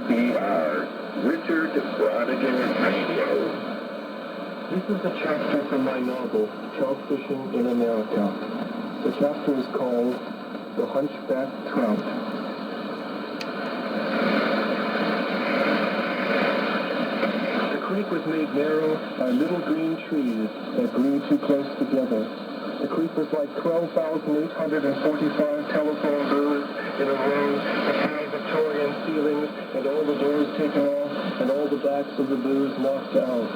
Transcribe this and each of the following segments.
KRBR, Richard Brodigan Radio. This is a chapter from my novel, Trout Fishing in America. The chapter is called The Hunchback Trout. The creek was made narrow by little green trees that grew too close together. The creek was like 12,845 telephone booths in a row, with high Victorian ceilings, and all the doors taken off, and all the backs of the booths knocked out.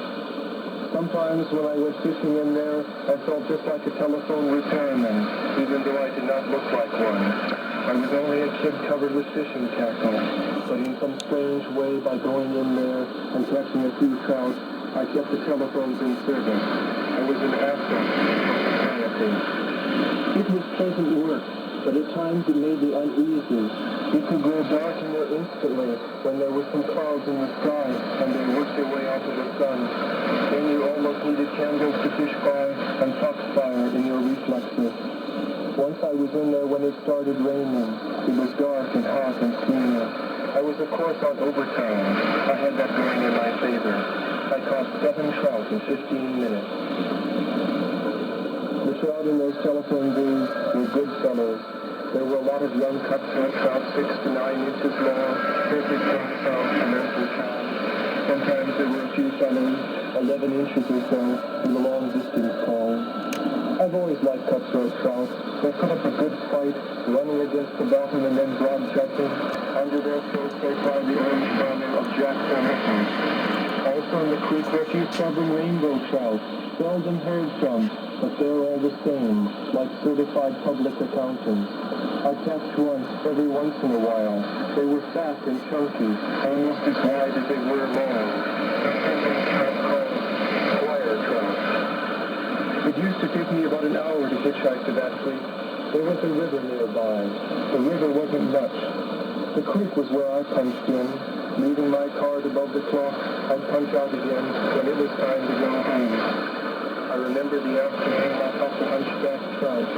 Sometimes when I was fishing in there, I felt just like a telephone repairman, even though I did not look like one. I was only a kid covered with fishing tackle, but in some strange way, by going in there and catching a few trout, I kept the telephones in service. I was an asset to society. It was pleasant work, but at times it made me uneasy. It could grow dark in there instantly when there were some clouds in the sky and they worked their way onto the sun. Then you almost needed candles to fish by and foxfire in your reflexes. Once I was in there when it started raining. It was dark and hot and steamy. I was, of course, on overtime. I had that going in my favor. I caught 7 trout in 15 minutes. The trout in those telephone booths were good fellows. There were a lot of young cutthroat trout, 6 to 9 inches long, perfect trout, commercial trout. Sometimes there were a few fellows, 11 inches or so, in the long-distance calls. I've always liked cutthroat trout. They put up a good fight, running against the bottom and then broad jumping. Under their throats they fly the orange banner of Jack Dennison. Also in the creek were a few stubborn rainbow trout, seldom heard from, but they're all the same, like certified public accountants. I catch once every once in a while. They were fat and chunky, almost as wide as they were long. Something trout called squire trout. It used to take me about an hour to hitchhike to that creek. There was a river nearby. The river wasn't much. The creek was where I punched in. Leaving my card above the clock, I'd punch out again when it was time to go home. I remember the afternoon I caught the hunchback trout.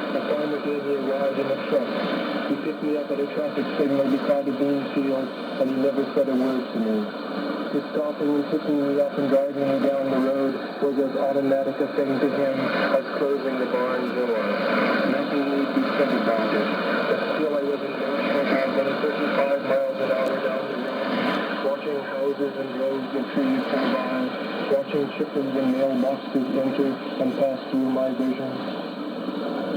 A farmer gave me a ride in a truck. He picked me up at a traffic signal beside a bean field, and he never said a word to me. His stopping and picking me up and driving me down the road was as automatic a thing to him as closing the barn door. Nothing need be said about it, but still I was in no trouble than 35 miles an hour down the road, watching houses and rows of trees go by, watching chickens and mailboxes enter and pass through my vision.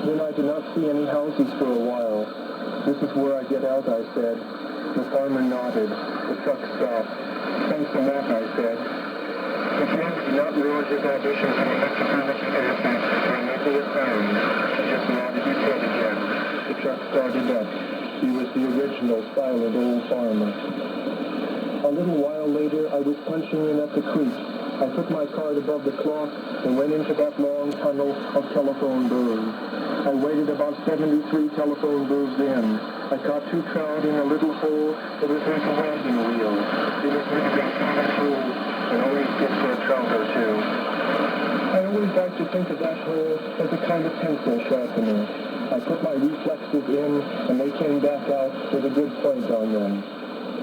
Then I did not see any houses for a while. This is where I get out, I said. The farmer nodded. The truck stopped. Thanks a lot, I said. The farmer did not ruin his audition for the Metropolitan Airport by making a sound. He just nodded his head again. The truck started up. He was the original silent old farmer. A little while later, I was punching in at the creek. I put my card above the clock and went into that long tunnel of telephone booths. I waited about 73 telephone booths in. I caught 2 trout in a little hole that was like a wagon wheel. It was made of solid hole and always good for a trout or two. I always like to think of that hole as a kind of pencil sharpener. I put my reflexes in and they came back out with a good point on them.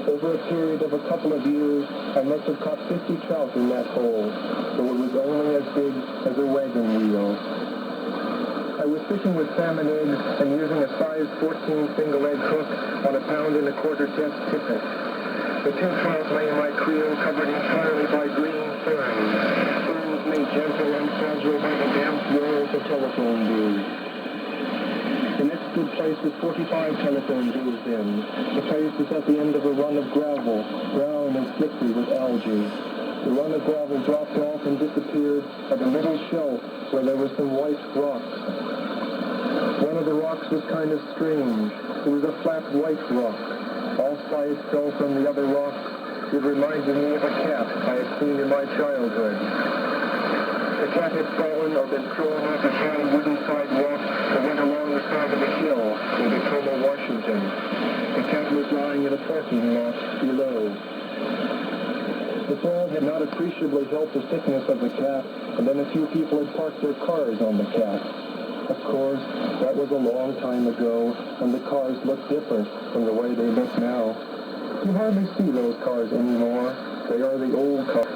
Over a period of a couple of years, I must have caught 50 trout in that hole, though it was only as big as a wagon wheel. I was fishing with salmon eggs and using a size 14 single egg hook on a 1.25 pound test tippet. The 2 trout lay in my creel covered entirely by green ferns. Ferns made gentle and fragile by the damp walls of telephone booths. The next good place was 45 telephone booths in. The place was at the end of a run of gravel, brown and slippery with algae. The run of gravel dropped off and disappeared at a little shelf where there were some white rocks. One of the rocks was kind of strange. It was a flat white rock. Off by itself from the other rocks, it reminded me of a cat I had seen in my childhood. The cat had fallen or been thrown off a high wooden sidewalk that went along the side of a hill in Tacoma, Washington. The cat was lying in a parking lot below. The fall had not appreciably helped the sickness of the cat, and then a few people had parked their cars on the cat. Of course, that was a long time ago, and the cars looked different from the way they look now. You hardly see those cars anymore. They are the old cars.